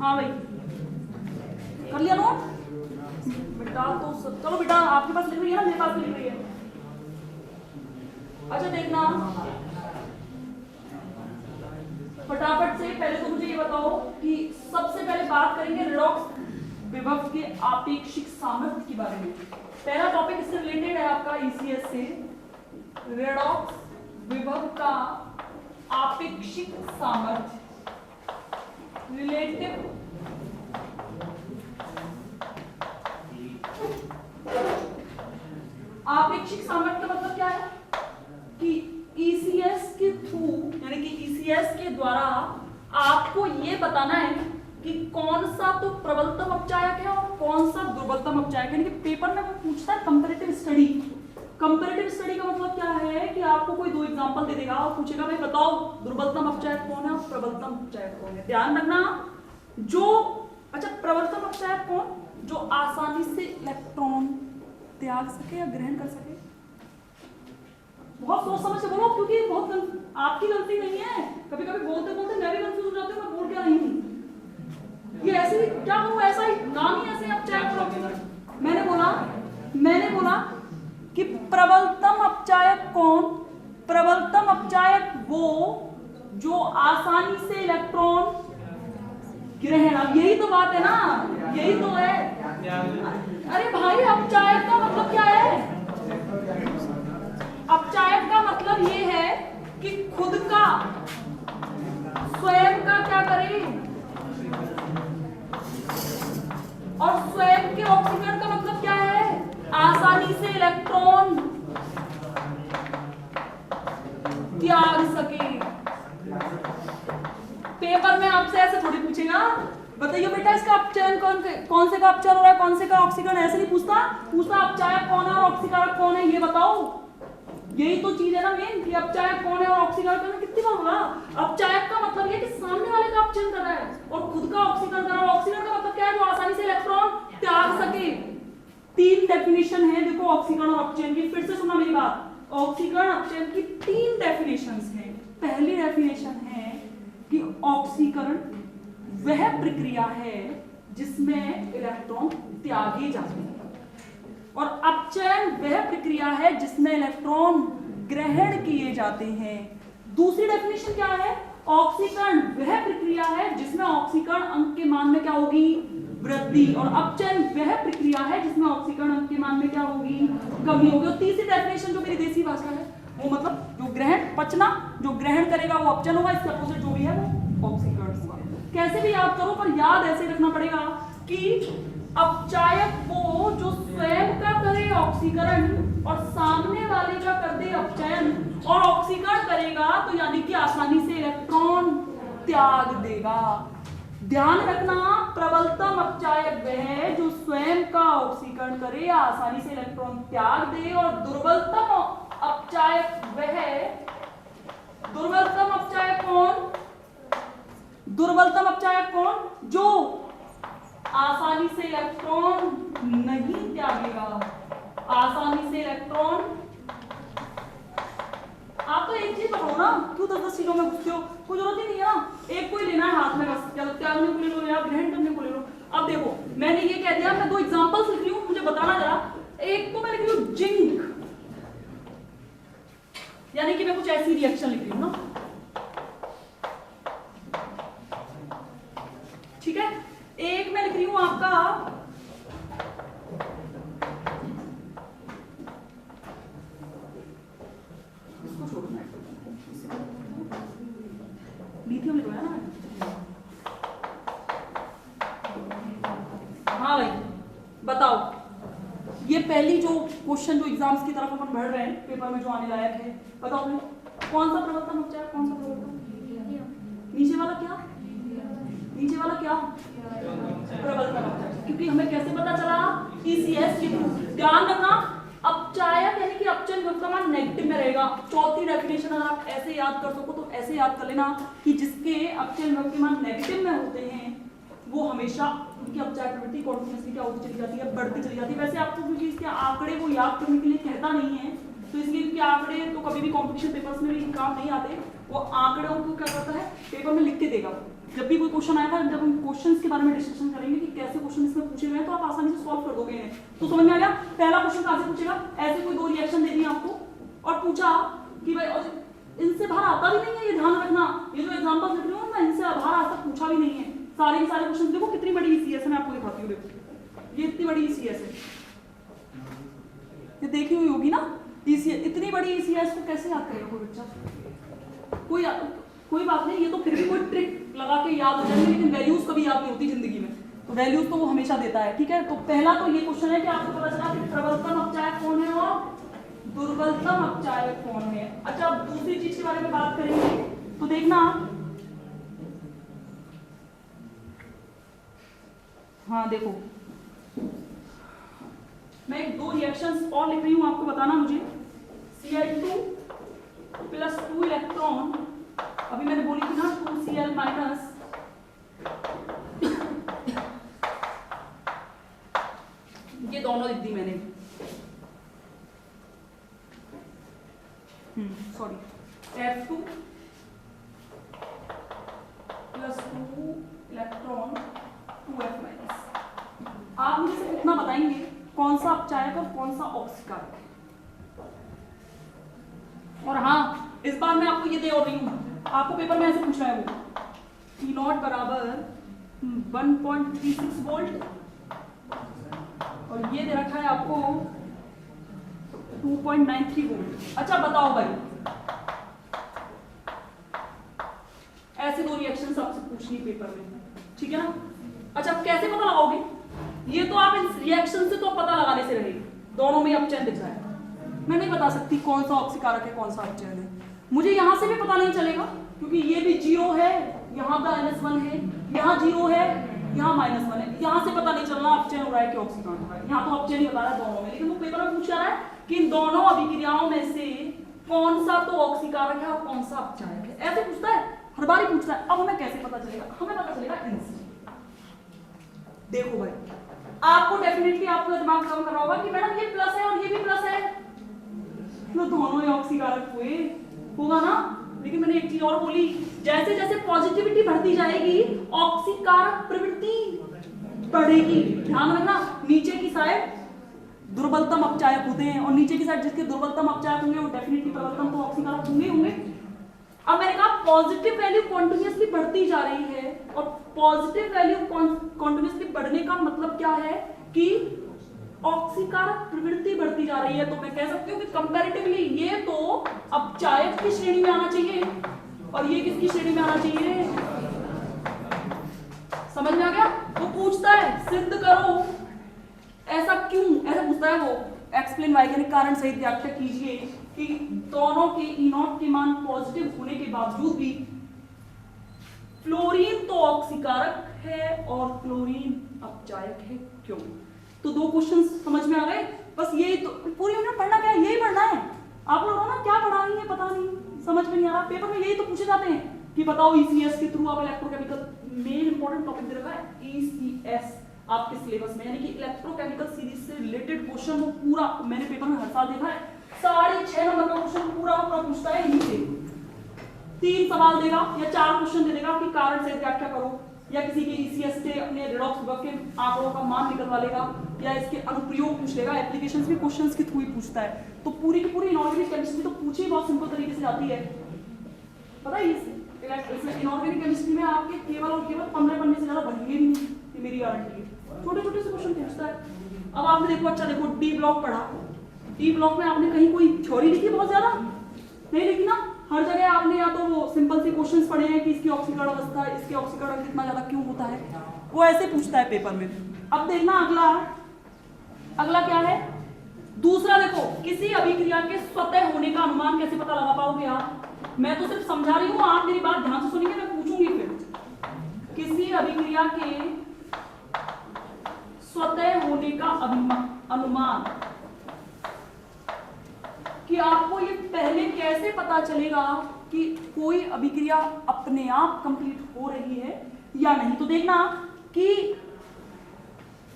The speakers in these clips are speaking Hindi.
हाँ भाई कर लिया नोट बेटा? तो चलो बेटा, आपके पास लिख रही है ना, मेरे पास लिख रही है। अच्छा देखना फटाफट से, पहले तो मुझे ये बताओ कि सबसे पहले बात करेंगे रेडॉक्स विभव के आपेक्षिक सामर्थ्य के बारे में। पहला टॉपिक इससे रिलेटेड है आपका ईसीएस से, रेडॉक्स विभव का आपेक्षिक सामर्थ्य, रिलेटिव आपेक्षिक सामर्थ्य का मतलब क्या है कि ईसीएस के थ्रू, यानी कि ईसीएस के द्वारा आपको ये बताना है कि कौन सा तो प्रबलतम अपचायक है और कौन सा दुर्बलतम अपचायक है। यानी कि पेपर में वो पूछता है कंपैरेटिव स्टडी। कंपैरेटिव स्टडी का मतलब क्या है कि आपको कोई दो एग्जांपल दे देगा और पूछेगा भाई बताओ दुर्बलतम अपचायक कौन है और प्रबलतम अपचायक कौन है। ध्यान रखना, जो अच्छा प्रबलतम अपचायक कौन? जो आसानी से इलेक्ट्रॉन त्याग सके या ग्रहण कर सके। बहुत सोच समझ से बोलो, क्योंकि बहुत आपकी गलती नहीं है। कभी कभी बोलते बोलते मैं भी कंफ्यूज हो जाती हूँ, मैं बोल क्या रही हूँ। ये ऐसे क्या हूँ, ऐसा ही नाम ही ऐसे अपचायक। मैंने बोला कि प्रबलतम अपचायक कौन? प्रबलतम अपचायक वो जो आसानी से इलेक्ट्रॉन ग्रहण। अब यही तो बात है ना, यही तो है। अरे भाई अपचायक का मतलब क्या है? अपचायक का मतलब ये है कि खुद का स्वयं का क्या करे और स्वयं के ऑक्सीजन का मतलब क्या है? आसानी से इलेक्ट्रॉन त्याग सके। पेपर में आपसे ऐसे थोड़ी पूछेगा बताइए बेटा इसका अपचयन कौन से का अपचयन हो रहा है, कौन से का ऑक्सीकरण, ऐसे नहीं पूछता अपचायक कौन है और ऑक्सीकारक कौन है ये बताओ। यही तो चीज है ना मेन, कि अपचायक कौन है और ऑक्सीकारक कौन है। कितनी बार होगा? अपचायक का मतलब ये कि सामने वाले का अपचयन कर रहा है और खुद का ऑक्सीकरण कर रहा है। ऑक्सीकरण का मतलब क्या है? जो आसानी से इलेक्ट्रॉन त्याग सके। तीन डेफिनेशन है देखो ऑक्सीकरण और अपचयन की। फिर से सुनना मेरी बात, ऑक्सीकरण अपचयन की तीन डेफिनेशंस हैं। पहली डेफिनेशन है कि ऑक्सीकरण वह प्रक्रिया है जिसमें इलेक्ट्रॉन त्यागे जाते हैं और अपचयन वह प्रक्रिया है जिसमें इलेक्ट्रॉन ग्रहण किए जाते हैं। दूसरी डेफिनेशन क्या है? ऑक्सीकरण वह प्रक्रिया है जिसमें ऑक्सीकरण अंक के मान में क्या होगी? वृद्धि। और अपचयन वह प्रक्रिया है जिसमें ऑक्सीकरण अंक के मान में क्या होगी? कमी होगी। और तीसरी डेफिनेशन जो मेरी देसी भाषा है वो मतलब जो ग्रहण पचना, जो ग्रहण करेगा वो अपचयन होगा, इसके अपोजिट जो भी है वो ऑक्सीकरण होगा। कैसे भी याद करो, पर याद ऐसे रखना पड़ेगा कि अपचायक वो जो स्वयं का करे ऑक्सीकरण और सामने वाले का कर दे अपचयन और ऑक्सीकरण करेगा तो यानी कि आसानी से इलेक्ट्रॉन त्याग देगा। ध्यान रखना, प्रबलतम अपचायक वह है जो स्वयं का ऑक्सीकरण करे या आसानी से इलेक्ट्रॉन त्याग दे और दुर्बलतम अपचायक वह है। दुर्बलतम अपचायक कौन? दुर्बलतम अपचायक कौन? जो आसानी से इलेक्ट्रॉन नहीं त्यागेगा। आसानी से इलेक्ट्रॉन। आप तो एक चीज पकड़ो ना, क्यों 10-10 चीजों में घुसते हो? कोई जरूरत ही नहीं है ना, एक कोई लेना है हाथ में बस, या त्यागने को ले लो या ग्रहण करने को ले लो। अब देखो मैंने ये कह दिया, मैं दो एग्जांपल्स लिख रही हूं, मुझे बताना जरा। एक तो मैं लिख रही हूं जिंक, यानी कि मैं कुछ ऐसी रिएक्शन लिख रही हूं ना, ठीक है। एक मैं लिख रही हूं आपका लिथियम लिख रहा है ना। हाँ भाई बताओ, ये पहली जो क्वेश्चन जो एग्जाम्स की तरफ अपन बढ़ रहे हैं पेपर में जो आने लायक है, बताओ भाई कौन सा प्रवर्तन उपचार, कौन सा प्रवर्तन? नीचे वाला क्या? नीचे वाला क्या? प्रवर्तन उपचार। क्योंकि हमें कैसे पता चला? ईसीएस के थ्रू। ध्यान रखना, अपचायक यानी कि अपचयन विभव का मान नेगेटिव में रहेगा। चौथी डेफिनेशन अगर आप ऐसे याद कर सको तो ऐसे याद कर लेना कि जिसके अपचयन विभव के मान नेगेटिव में होते हैं वो हमेशा उनकी अपचायक प्रवृत्ति कॉन्टिन्यूसली क्या होती चली जाती है? बढ़ती चली जाती है। वैसे आपको क्योंकि इसके आंकड़े को याद करने के लिए कहता नहीं है, तो इसलिए इनके आंकड़े तो कभी भी कॉम्पिटिशन पेपर्स में भी काम नहीं आते, वो आंकड़ों को क्या करता है, पेपर में लिख के देगा। जब भी कोई क्वेश्चन आएगा, जब हम क्वेश्चंस के बारे में डिस्कशन करेंगे कि कैसे क्वेश्चन इसमें पूछे गए हैं, तो आप आसानी से सॉल्व कर दोगे। तो समझ में आ गया, पहला क्वेश्चन कहाँ से पूछेगा, ऐसे कोई 2 रिएक्शन दे दिए आपको और पूछा कि भाई, और इनसे बाहर आता भी नहीं है, ये ध्यान रखना, ये जो एग्जांपल लिख रही हूँ मैं, इनसे बाहर आज तक पूछा भी नहीं है। सारे के सारे क्वेश्चन देखो कितनी बड़ी ईसीएस है, मैं आपको दिखाती हूँ। देखो ये इतनी बड़ी ईसीएस है, ये देखी हुई होगी ना ईसीएस, इतनी बड़ी ईसीएस को कैसे याद करेगा कोई बच्चा? कोई बात नहीं, ये तो फिर भी कोई ट्रिक लगा के याद हो जाएंगे, लेकिन वैल्यूज कभी याद नहीं होती जिंदगी में, तो वैल्यूज तो वो हमेशा देता है। ठीक है, तो पहला तो ये क्वेश्चन है कि आपको पता चला कि प्रबलतम अपचायक कौन है और दुर्बलतम अपचायक कौन है। अच्छा, अब दूसरी चीज के बारे में बात करेंगे, तो देखना, हाँ देखो, मैं 2 रिएक्शंस और लिख रही हूं, आपको बताना मुझे। Cl2 प्लस 2 इलेक्ट्रॉन, अभी मैंने बोली थी ना 2Cl माइनस, ये दोनों लिख दी मैंने, sorry, F2 plus 2 electron 2F minus. आप मुझे सिर्फ इतना बताएंगे कौन सा अपचायक और कौन सा ऑक्सीकारक है। और हाँ, इस बार मैं आपको ये दे और रही हूँ, आपको पेपर में ऐसे पूछ रहा है वो E0 बराबर 1.36 वोल्ट और ये दे रखा है आपको 2.93 वोल्ट। अच्छा बताओ भाई, ऐसे 2 रिएक्शंस आपसे पूछनी पेपर में, ठीक है ना? अच्छा, कैसे पता लगाओगे? ये तो आप इन रिएक्शन से तो पता लगाने से रहे, दोनों में अपचयन दिख रहा है, मैं नहीं बता सकती कौन सा ऑक्सीकारक है कौन सा अपचयन है। मुझे यहां से भी पता नहीं चलेगा, क्योंकि ये भी 0 है, यहाँ का -1 है, यहाँ 0 है, यहाँ -1 है, यहाँ से पता नहीं चलना अपचयन हो रहा है कि ऑक्सीकरण हो रहा है। यहाँ तो अपचयन ही बता रहा है दोनों में, लेकिन वो पेपर में पूछ रहा है कि इन दोनों अभिक्रियाओं में से कौन सा तो ऑक्सीकारक है और कौन सा अपचायक है, ऐसे पूछता है, हर बार ही पूछता है। अब हमें कैसे पता चलेगा? हमें पता चलेगा इनसे। देखो भाई, आपको डेफिनेटली आपका दिमाग काम कर रहा होगा कि मैडम ये प्लस है और ये भी प्लस है, तो दोनों ही ऑक्सीकारक हुए, होगा ना? लेकिन मैंने एक चीज और बोली, जैसे जैसे पॉजिटिविटी बढ़ती जाएगी ऑक्सीकारक प्रवृत्ति बढ़ेगी। ध्यान रखना, नीचे की साइड दुर्बलतम अपचायक होते हैं और नीचे की साइड जिसके दुर्बलतम अपचायक होंगे वो डेफिनेटली प्रबलतम तो ऑक्सीकारक होंगे। अब मैंने कहा पॉजिटिव वैल्यू कॉन्टिन्यूअसली बढ़ती जा रही है, और पॉजिटिव वैल्यू कॉन्टिन्यूअसली बढ़ने का मतलब क्या है कि ऑक्सीकारक प्रवृत्ति बढ़ती जा रही है। तो मैं कह सकती हूँ कि कंपैरेटिवली ये तो अपचायक की श्रेणी में आना चाहिए और ये किसकी श्रेणी में आना चाहिए? समझ में आ गया? वो पूछता है सिद्ध करो, ऐसा क्यों, ऐसा पूछता है वो, एक्सप्लेन वाई, यानी कारण सहित व्याख्या कीजिए कि दोनों के E0 के मान पॉजिटिव होने के बावजूद भी फ्लोरीन तो ऑक्सीकारक है और फ्लोरीन अपचायक है, क्यों? तो 2 क्वेश्चन समझ में आ गए। बस यही तो पूरी यूनिट पढ़ना क्या है, यही पढ़ना है। आप लोगों ना क्या पढ़ा रही है पता नहीं, समझ में नहीं आ रहा। पेपर में यही तो पूछे जाते हैं कि बताओ ईसीएस के थ्रू आप इलेक्ट्रोकेमिकल, मेन इंपॉर्टेंट टॉपिक दे रखा है ईसीएस आपके सिलेबस में, यानी कि इलेक्ट्रोकेमिकल सीरीज से रिलेटेड क्वेश्चन वो पूरा मैंने पेपर में हर साल देखा है। 6.5 नंबर का क्वेश्चन पूरा पूछता है यहीं से, 3 सवाल देगा या 4 क्वेश्चन दे देगा कि कारण से व्याख्या करो, या किसी के ईसीएस से अपने रिडॉक्स वर्क के आंकड़ों का मान निकलवा लेगा, या इसके अनुप्रयोग पूछ लेगा। एप्लीकेशंस भी क्वेश्चंस के थ्रू ही पूछता है। तो पूरी की पूरी इनऑर्गेनिक केमिस्ट्री तो पूछी बहुत सिंपल तरीके से जाती है, पता है? इसमें इनऑर्गेनिक केमिस्ट्री में आपके केवल और केवल 15 पन्ने से ज्यादा बनेंगे भी नहीं, ये मेरी गारंटी है। छोटे छोटे से क्वेश्चन पूछता है। अब आपने देखो, अच्छा देखो, डी ब्लॉक पढ़ा, डी ब्लॉक में आपने कहीं कोई थ्योरी लिखी बहुत ज्यादा नहीं लिखी ना, हर जगह आपने या तो वो सिंपल से क्वेश्चंस पढ़े हैं कि इसकी ऑक्सीकरण अवस्था, इसके ऑक्सीकरण कितना ज्यादा क्यों होता है, वो ऐसे पूछता है पेपर में। अब देखना अगला क्या है, दूसरा देखो, किसी अभिक्रिया के स्वतः होने का अनुमान कैसे पता लगा पाओगे आप? मैं तो सिर्फ समझा रही हूँ, आप मेरी बात ध्यान से सुनिए, मैं पूछूंगी फिर। किसी अभिक्रिया के स्वतः होने का अनुमान कि आपको ये पहले कैसे पता चलेगा कि कोई अभिक्रिया अपने आप कंप्लीट हो रही है या नहीं। तो देखना कि,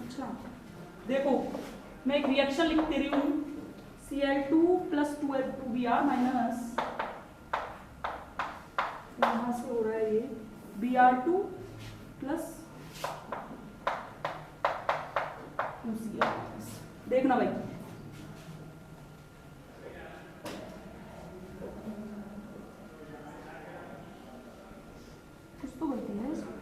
अच्छा देखो, मैं एक रिएक्शन लिख दे रही हूं, Cl2 + 2H2Br - यहाँ से हो रहा है ये Br2 प्लस देखना भाई, कुछ तो गलती है इसमें।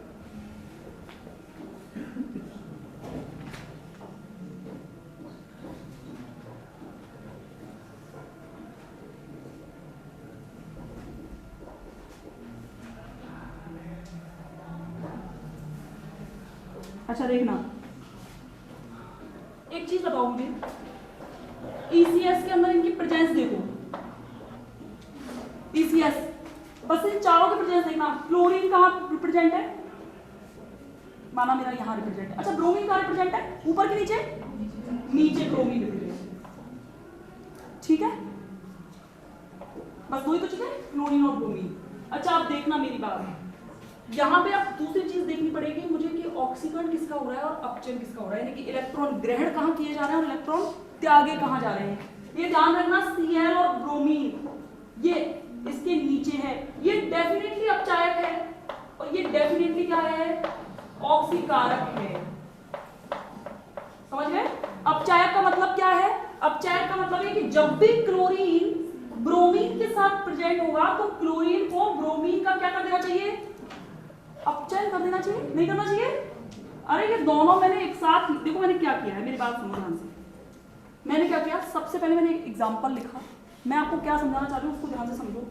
अच्छा देखना, एक चीज बताओ मुझे, ECS के अंदर इनकी प्रेजेंस देखो, ECS बस इन चारों की प्रेजेंस देखना। क्लोरीन कहाँ रिप्रेजेंट है, माना मेरा यहाँ रिप्रेजेंट है। अच्छा ब्रोमीन कहाँ रिप्रेजेंट है, ऊपर के नीचे, नीचे ब्रोमीन रिप्रेजेंट, ठीक है, बस दो ही तो चीज है, क्लोरीन और ब्रोमीन। अच्छा आप देखना मेरी बात, यहाँ पे आप दूसरी चीज देखनी पड़ेगी मुझे कि ऑक्सीकरण किसका हो रहा है और अपचयन किसका हो रहा है, यानी कि इलेक्ट्रॉन ग्रहण कहाँ किए जा रहे हैं और इलेक्ट्रॉन त्यागे कहाँ जा रहे हैं। ये ध्यान रखना, Cl और ब्रोमीन ये इसके नीचे है, ये डेफिनेटली अपचायक है और ये डेफिनेटली क्या है, ऑक्सीकारक है। समझ गए? अपचायक का मतलब क्या है, अपचायक का मतलब है कि जब भी क्लोरीन ब्रोमीन के साथ प्रेजेंट होगा तो क्लोरीन को ब्रोमीन का क्या कर देना चाहिए, अपचयन कर देना चाहिए, नहीं करना चाहिए। अरे ये दोनों मैंने एक साथ, देखो मैंने क्या किया है, मेरी बात सुनो ध्यान से। मैंने क्या किया, सबसे पहले मैंने एक एग्जांपल लिखा, मैं आपको क्या समझाना चाह रही हूँ उसको ध्यान से समझो।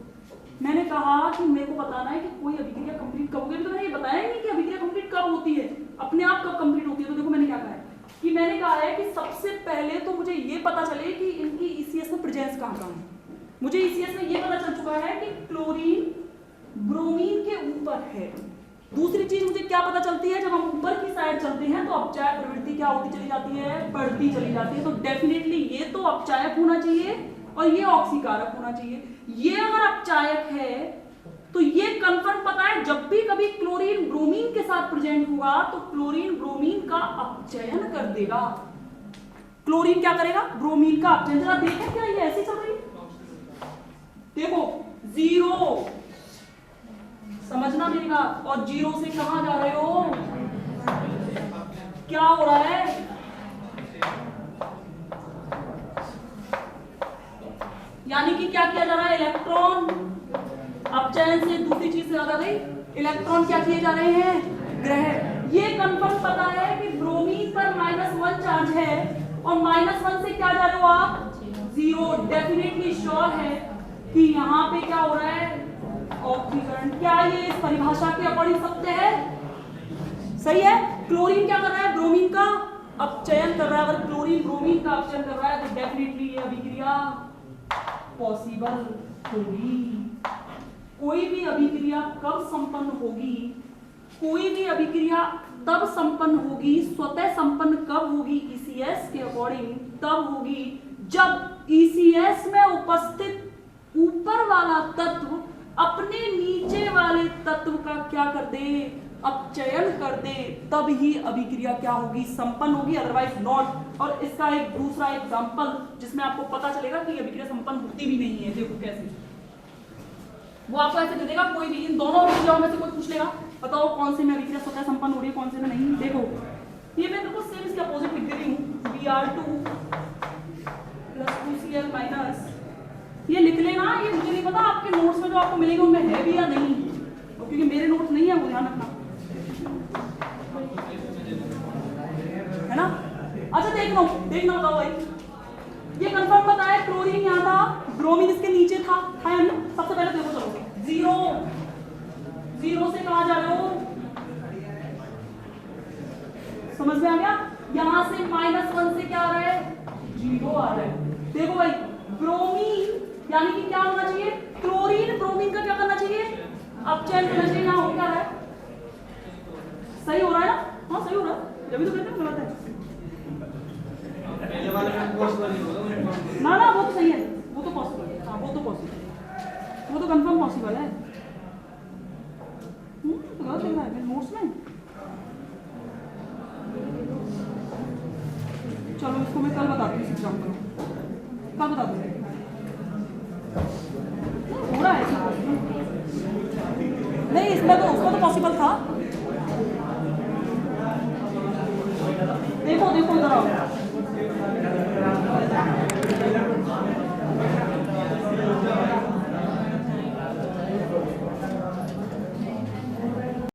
मैंने कहा कि मेरे को बताना है कि कोई अभिक्रिया कंप्लीट कब होगी, तो मैंने ये बताया ही नहीं कि अभिक्रिया कंप्लीट कब होती है, अपने आप कब कंप्लीट होती है। तो देखो मैंने क्या कहा है कि मैंने कहा है कि सबसे पहले तो मुझे ये पता चले कि इनकी ECS में प्रेजेंस कहाँ कहाँ है। मुझे ECS में ये पता चल चुका है कि क्लोरीन ब्रोमीन के ऊपर है। दूसरी चीज मुझे क्या पता चलती है, जब हम ऊपर की साइड चलते हैं तो अपचायक प्रवृत्ति क्या होती चली जाती है, बढ़ती चली जाती है। तो डेफिनेटली ये तो अपचायक होना चाहिए और ये ऑक्सीकारक होना चाहिए। ये अगर अपचायक है तो ये कंफर्म पता है, जब भी कभी क्लोरीन ब्रोमीन के साथ प्रेजेंट हुआ तो क्लोरीन ब्रोमीन का अपचयन कर देगा। क्लोरीन क्या करेगा, ब्रोमीन का अपचयन। जरा देखें क्या ये ऐसे चल रही है, देखो जीरो, समझना मेरी बात, और जीरो से कहां जा रहे हो, क्या हो रहा है, यानी कि क्या किया जा रहा है, इलेक्ट्रॉन अपचयन से दूसरी चीज से ज्यादा गई, इलेक्ट्रॉन क्या किए जा रहे हैं, ग्रहण। ये कंफर्म पता है कि ब्रोमीन पर -1 चार्ज है और -1 से क्या जा रहे हो आप, 0। डेफिनेटली श्योर है कि यहाँ पे क्या हो रहा है, ऑक्सीकरण। क्या ये इस परिभाषा के अकॉर्डिंग सत्य है, सही है। क्लोरीन क्या कर रहा है, ब्रोमीन का अपचयन कर रहा है। अगर क्लोरीन ब्रोमीन का अपचयन कर रहा है तो डेफिनेटली ये अभिक्रिया पॉसिबल होगी। कोई भी अभिक्रिया कब संपन्न होगी, कोई भी अभिक्रिया तब संपन्न होगी, स्वतः संपन्न कब होगी, ECS के अकॉर्डिंग तब होगी जब ECS में उपस्थित ऊपर वाला तत्व अपने नीचे वाले तत्व का क्या कर दे, अपचयन कर दे, तब ही अभिक्रिया क्या होगी, संपन्न होगी, अदरवाइज नॉट। और इसका एक दूसरा एग्जांपल जिसमें आपको पता चलेगा कि अभिक्रिया संपन्न होती भी नहीं है, देखो कैसे, वो आपको ऐसे दे देगा, कोई भी इन दोनों अभिक्रियाओं में से कोई पूछ लेगा, बताओ कौन से में अभिक्रिया स्वतः संपन्न हो रही है, कौन से में नहीं। देखो ये मैं बिल्कुल सेम इसके अपोजिट लिख देती हूँ, Br2 + 2Cl-, ये लिख लेना। ये मुझे नहीं पता आपके नोट्स में जो आपको मिलेंगे उनमें है भी या नहीं, क्योंकि मेरे नोट्स नहीं है, वो ध्यान रखना, है ना। अच्छा देखना बताओ भाई, ये कंफर्म पता है क्लोरीन यहाँ था, ब्रोमीन इसके नीचे था या नहीं। सबसे पहले देखो, चलो जीरो से कहाँ जा रहे हो, समझ में आ गया। यहाँ से -1 से क्या आ रहा है, 0 आ रहा है। देखो भाई ब्रोमीन यानी कि क्या होना चाहिए, क्लोरीन ब्रोमीन का क्या करना चाहिए, अपचयन करना चाहिए। यहाँ हो क्या रहा है, सही हो रहा है ना, हाँ सही हो रहा है, जब भी तो कहते हैं गलत है ना, वो तो सही है, वो तो पॉसिबल है, हाँ वो तो पॉसिबल है, वो तो कंफर्म पॉसिबल है। तो गलत लिख रहा है मेरे नोट्स में, चलो इसको मैं कल बता दूँ, एग्जाम्पल कल बता दूँ, हो रहा है। उसमें तो पॉसिबल था। देखो देखो इधर आओ,